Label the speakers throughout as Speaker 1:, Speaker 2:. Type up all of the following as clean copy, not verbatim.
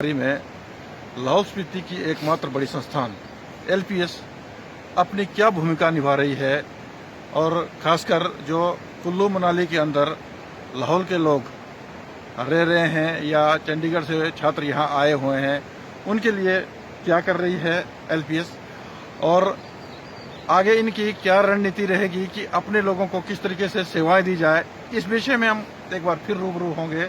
Speaker 1: में लाहौल स्पीति की एकमात्र बड़ी संस्थान एलपीएस अपनी क्या भूमिका निभा रही है और खासकर जो कुल्लू मनाली के अंदर लाहौल के लोग रह रहे हैं या चंडीगढ़ से छात्र यहाँ आए हुए हैं उनके लिए क्या कर रही है एलपीएस और आगे इनकी क्या रणनीति रहेगी कि अपने लोगों को किस तरीके से सेवाएं दी जाए। इस विषय में हम एक बार फिर रूबरू होंगे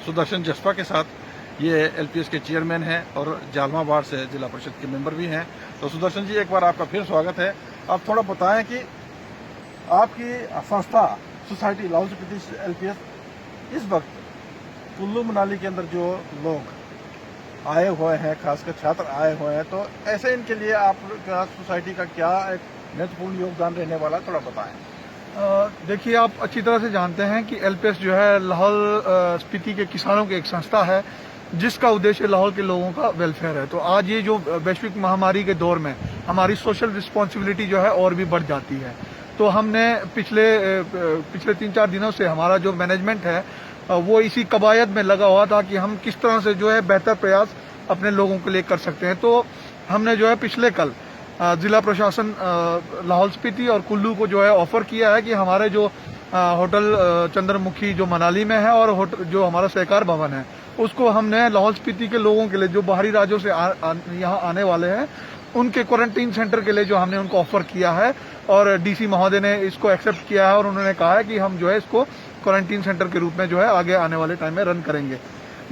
Speaker 1: सुदर्शन जस्पा के साथ। ये एलपीएस के चेयरमैन हैं और जालमाबाद से जिला परिषद के मेंबर भी हैं। तो सुदर्शन जी, एक बार आपका फिर स्वागत है। आप थोड़ा बताएं कि आपकी संस्था सोसाइटी लाहौल स्पीति एलपीएस इस वक्त कुल्लू मनाली के अंदर जो लोग आए हुए हैं, खासकर छात्र आए हुए हैं, तो ऐसे इनके लिए आपका सोसाइटी का क्या एक महत्वपूर्ण योगदान रहने वाला, थोड़ा बताएं।
Speaker 2: देखिए, आप अच्छी तरह से जानते हैं कि एलपीएस जो है लाहौल स्पीति के किसानों की एक संस्था है जिसका उद्देश्य लाहौल के लोगों का वेलफेयर है। तो आज ये जो वैश्विक महामारी के दौर में हमारी सोशल रिस्पॉन्सिबिलिटी जो है और भी बढ़ जाती है। तो हमने पिछले 3-4 दिनों से हमारा जो मैनेजमेंट है वो इसी कवायद में लगा हुआ था कि हम किस तरह से जो है बेहतर प्रयास अपने लोगों के लिए कर सकते हैं। तो हमने जो है पिछले कल जिला प्रशासन लाहौल स्पीति और कुल्लू को जो है ऑफर किया है कि हमारे जो होटल चंद्रमुखी जो मनाली में है और जो हमारा सहकार भवन है उसको हमने लाहौल स्पीति के लोगों के लिए जो बाहरी राज्यों से यहाँ आने वाले हैं उनके क्वारंटीन सेंटर के लिए जो हमने उनको ऑफर किया है और डीसी महोदय ने इसको एक्सेप्ट किया है और उन्होंने कहा है कि हम जो है इसको क्वारंटीन सेंटर के रूप में जो है आगे आने वाले टाइम में रन करेंगे।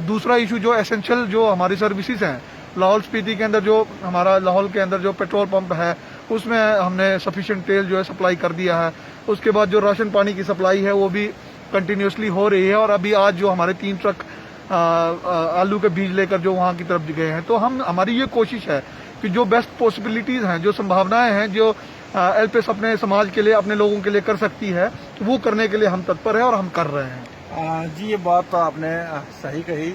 Speaker 2: दूसरा इशू जो एसेंशियल जो हमारी सर्विसेज हैं लाहौल स्पीति के अंदर, जो हमारा लाहौल के अंदर जो पेट्रोल पंप है उसमें हमने सफिशिएंट तेल जो है सप्लाई कर दिया है। उसके बाद जो राशन पानी की सप्लाई है वो भी कंटिन्यूसली हो रही है और अभी आज जो हमारे 3 ट्रक आलू के बीज लेकर जो वहाँ की तरफ गए हैं। तो हमारी ये कोशिश है कि जो बेस्ट पॉसिबिलिटीज हैं, जो संभावनाएं हैं जो एलपीएस अपने समाज के लिए, अपने लोगों के लिए कर सकती है, वो करने के लिए हम तत्पर हैं और हम कर रहे हैं।
Speaker 1: जी, ये बात तो आपने सही कही।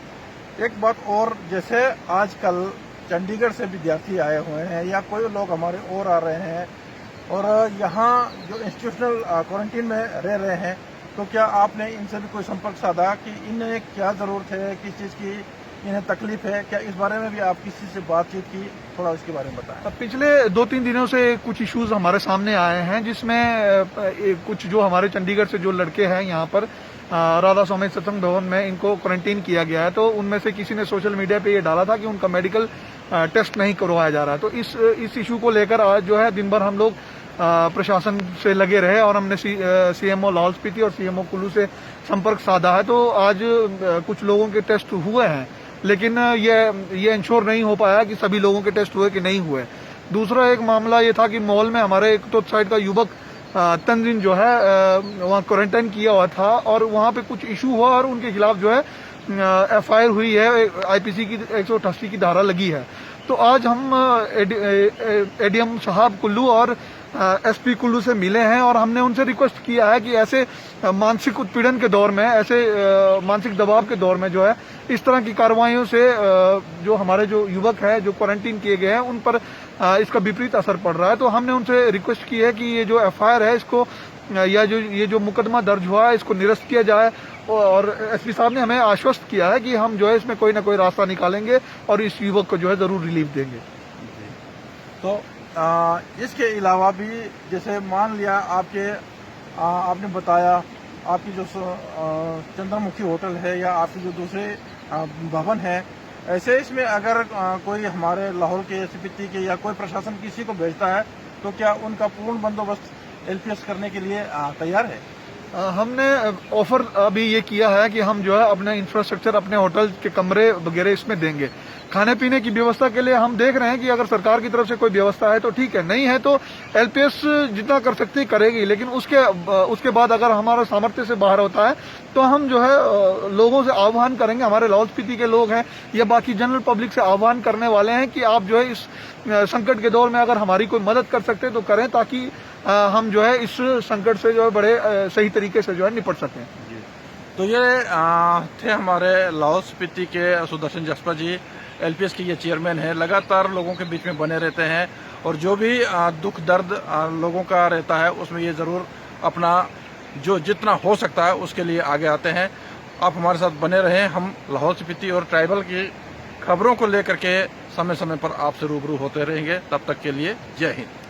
Speaker 1: एक बात और, जैसे आजकल चंडीगढ़ से विद्यार्थी आए हुए हैं या कोई लोग हमारे और आ रहे हैं और यहाँ जो इंस्टीट्यूशनल क्वारंटीन में रह रहे हैं, तो क्या आपने इनसे भी कोई संपर्क साधा कि इन्हें क्या जरूरत है, किस चीज़ की इन्हें तकलीफ है? क्या इस बारे में भी आप किसी से बातचीत की? थोड़ा इसके बारे में बताएं।
Speaker 2: पिछले 2-3 दिनों से कुछ इश्यूज हमारे सामने आए हैं जिसमें कुछ जो हमारे चंडीगढ़ से जो लड़के हैं यहाँ पर राधा स्वामी सत्संग भवन में इनको क्वारंटीन किया गया है। तो उनमें से किसी ने सोशल मीडिया पे ये डाला था कि उनका मेडिकल टेस्ट नहीं करवाया जा रहा है। तो इस इशू को लेकर आज जो है दिन भर हम लोग प्रशासन से लगे रहे और हमने सीएमओ लाहौल स्पीति और सीएमओ कुल्लू से संपर्क साधा है। तो आज कुछ लोगों के टेस्ट हुए हैं, लेकिन ये इंश्योर नहीं हो पाया कि सभी लोगों के टेस्ट हुए कि नहीं हुए। दूसरा एक मामला ये था कि मॉल में हमारे एक तो साइड का युवक तंजीन जो है वहाँ क्वारंटाइन किया हुआ था और वहाँ पे कुछ इशू हुआ और उनके खिलाफ जो है एफआईआर हुई है, आईपीसी की 188 की धारा लगी है। तो आज हम एडीएम साहब कुल्लू और एसपी कुल्लू से मिले हैं और हमने उनसे रिक्वेस्ट किया है कि ऐसे मानसिक उत्पीड़न के दौर में, ऐसे मानसिक दबाव के दौर में जो है इस तरह की कार्रवाइयों से जो हमारे जो युवक हैं जो क्वारंटीन किए गए हैं उन पर इसका विपरीत असर पड़ रहा है। तो हमने उनसे रिक्वेस्ट की है कि ये जो एफआईआर है इसको या ये जो मुकदमा दर्ज हुआ है इसको निरस्त किया जाए और एसपी साहब ने हमें आश्वस्त किया है कि हम जो है इसमें कोई ना कोई रास्ता निकालेंगे और इस युवक को जो है जरूर रिलीफ देंगे।
Speaker 1: तो इसके अलावा भी, जैसे मान लिया आपने बताया आपकी जो चंद्रमुखी होटल है या आपकी जो दूसरे भवन है, ऐसे इसमें अगर कोई हमारे लाहौल के स्पीति के या कोई प्रशासन किसी को भेजता है तो क्या उनका पूर्ण बंदोबस्त एलपीएस करने के लिए तैयार है?
Speaker 2: हमने ऑफर अभी ये किया है कि हम जो है अपने इंफ्रास्ट्रक्चर, अपने होटल के कमरे वगैरह इसमें देंगे। खाने पीने की व्यवस्था के लिए हम देख रहे हैं कि अगर सरकार की तरफ से कोई व्यवस्था है तो ठीक है, नहीं है तो एलपीएस जितना कर सकती करेगी। लेकिन उसके बाद अगर हमारा सामर्थ्य से बाहर होता है तो हम जो है लोगों से आह्वान करेंगे, हमारे लाहौल स्पीति के लोग हैं या बाकी जनरल पब्लिक से आह्वान करने वाले हैं कि आप जो है इस संकट के दौर में अगर हमारी कोई मदद कर सकते हैं तो करें, ताकि हम जो है इस संकट से जो है बड़े सही तरीके से जो है निपट सकें।
Speaker 1: तो ये थे हमारे लाहौल स्पीति के सुदर्शन जस्पा जी, एलपीएस के ये चेयरमैन है। लगातार लोगों के बीच में बने रहते हैं और जो भी दुख दर्द लोगों का रहता है उसमें ये ज़रूर अपना जो जितना हो सकता है उसके लिए आगे आते हैं। आप हमारे साथ बने रहें। हम लाहौल स्पीति और ट्राइबल की खबरों को लेकर के समय समय पर आपसे रूबरू होते रहेंगे। तब तक के लिए जय हिंद।